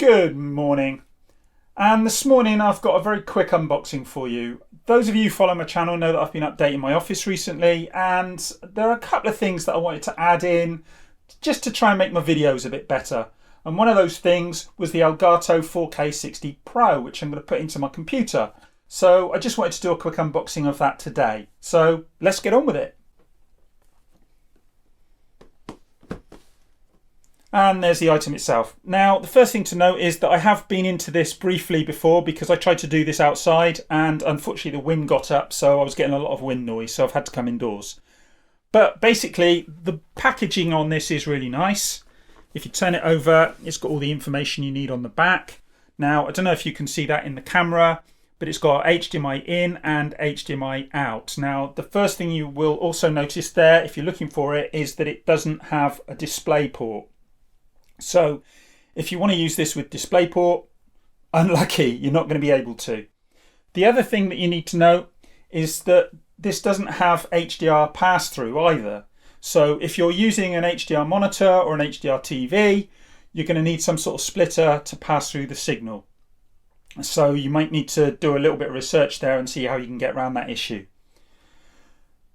Good morning. And this morning I've got a very quick unboxing for you. Those of you who follow my channel know that I've been updating my office recently, and there are a couple of things that I wanted to add in just to try and make my videos a bit better. And one of those things was the Elgato 4K 60 Pro, which I'm going to put into my computer. So I just wanted to do a quick unboxing of that today. So let's get on with it. And there's the item itself. Now, the first thing to note is that I have been into this briefly before because I tried to do this outside and unfortunately the wind got up, so I was getting a lot of wind noise, so I've had to come indoors. But basically, the packaging on this is really nice. If you turn it over, it's got all the information you need on the back. Now, I don't know if you can see that in the camera, but it's got HDMI in and HDMI out. Now, the first thing you will also notice there, if you're looking for it, is that it doesn't have a display port. So if you want to use this with DisplayPort, unlucky, you're not going to be able to. The other thing that you need to know is that this doesn't have HDR pass-through either. So if you're using an HDR monitor or an HDR TV, you're going to need some sort of splitter to pass through the signal. So you might need to do a little bit of research there and see how you can get around that issue.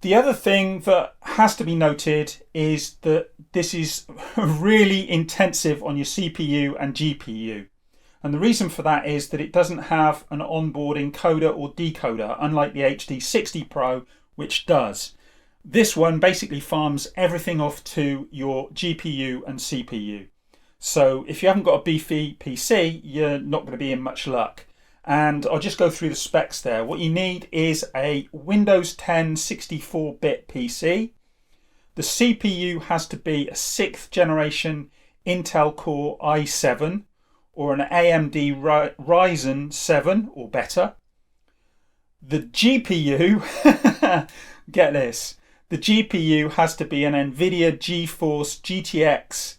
The other thing that has to be noted is that this is really intensive on your CPU and GPU. And the reason for that is that it doesn't have an onboard encoder or decoder, unlike the HD60 Pro, which does. This one basically farms everything off to your GPU and CPU. So if you haven't got a beefy PC, you're not going to be in much luck. And I'll just go through the specs there. What you need is a Windows 10 64-bit PC. The CPU has to be a 6th generation Intel Core i7 or an AMD Ryzen 7 or better. The GPU, get this, the GPU has to be an NVIDIA GeForce GTX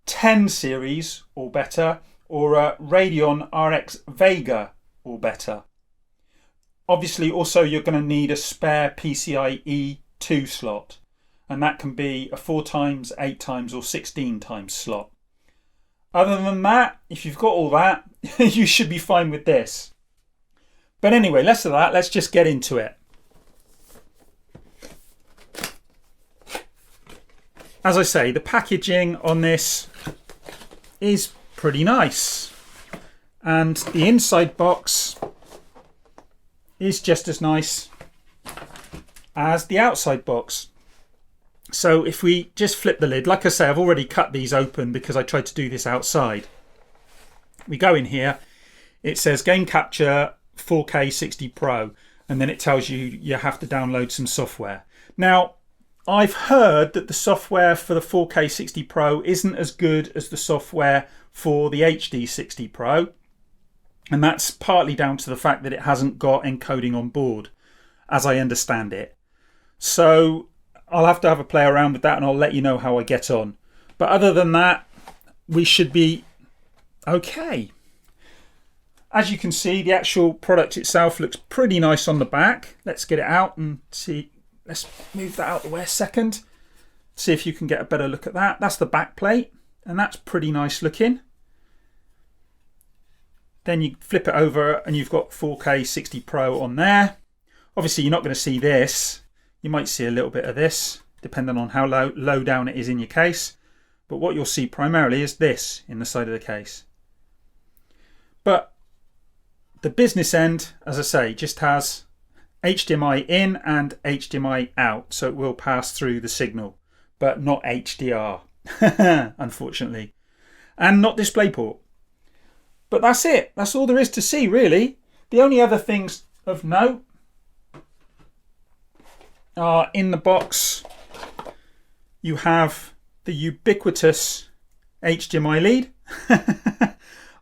10 series or better, or a Radeon RX Vega or better. Obviously also you're going to need a spare PCIe 2 slot, and that can be a 4x, 8x or 16x slot. Other than that, if you've got all that, you should be fine with this. But anyway, less of that, let's just get into it. As I say, the packaging on this is pretty nice, and the inside box is just as nice as the outside box. So if we just flip the lid, like I say, I've already cut these open because I tried to do this outside. We go in here, it says Game Capture 4K 60 Pro, and then it tells you you have to download some software. Now, I've heard that the software for the 4K 60 Pro isn't as good as the software for the HD60 Pro, and that's partly down to the fact that it hasn't got encoding on board, as I understand it. So I'll have to have a play around with that and I'll let you know how I get on. But other than that, we should be okay. As you can see, the actual product itself looks pretty nice on the back. Let's get it out and see. Let's move that out of the way a second. See if you can get a better look at that. That's the back plate, and that's pretty nice looking. Then you flip it over and you've got 4K 60 Pro on there. Obviously you're not going to see this. You might see a little bit of this, depending on how low down it is in your case. But what you'll see primarily is this in the side of the case. But the business end, as I say, just has HDMI in and HDMI out, so it will pass through the signal, but not HDR, unfortunately, and not DisplayPort. But that's it. That's all there is to see, really. The only other things of note are in the box. You have the ubiquitous HDMI lead.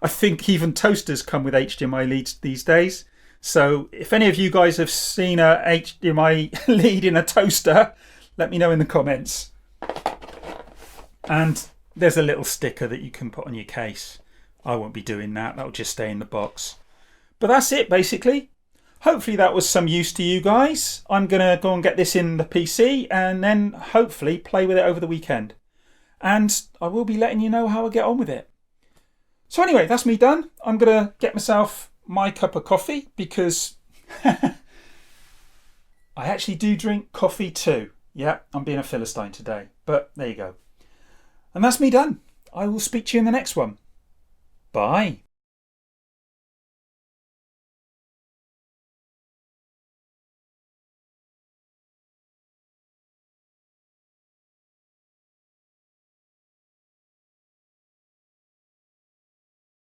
I think even toasters come with HDMI leads these days. So if any of you guys have seen a HDMI lead in a toaster, let me know in the comments. And there's a little sticker that you can put on your case. I won't be doing that. That'll just stay in the box. But that's it, basically. Hopefully that was some use to you guys. I'm going to go and get this in the PC and then hopefully play with it over the weekend. And I will be letting you know how I get on with it. So anyway, that's me done. I'm going to get myself my cup of coffee because I actually do drink coffee too. Yeah, I'm being a Philistine today, but there you go. And that's me done. I will speak to you in the next one. Bye.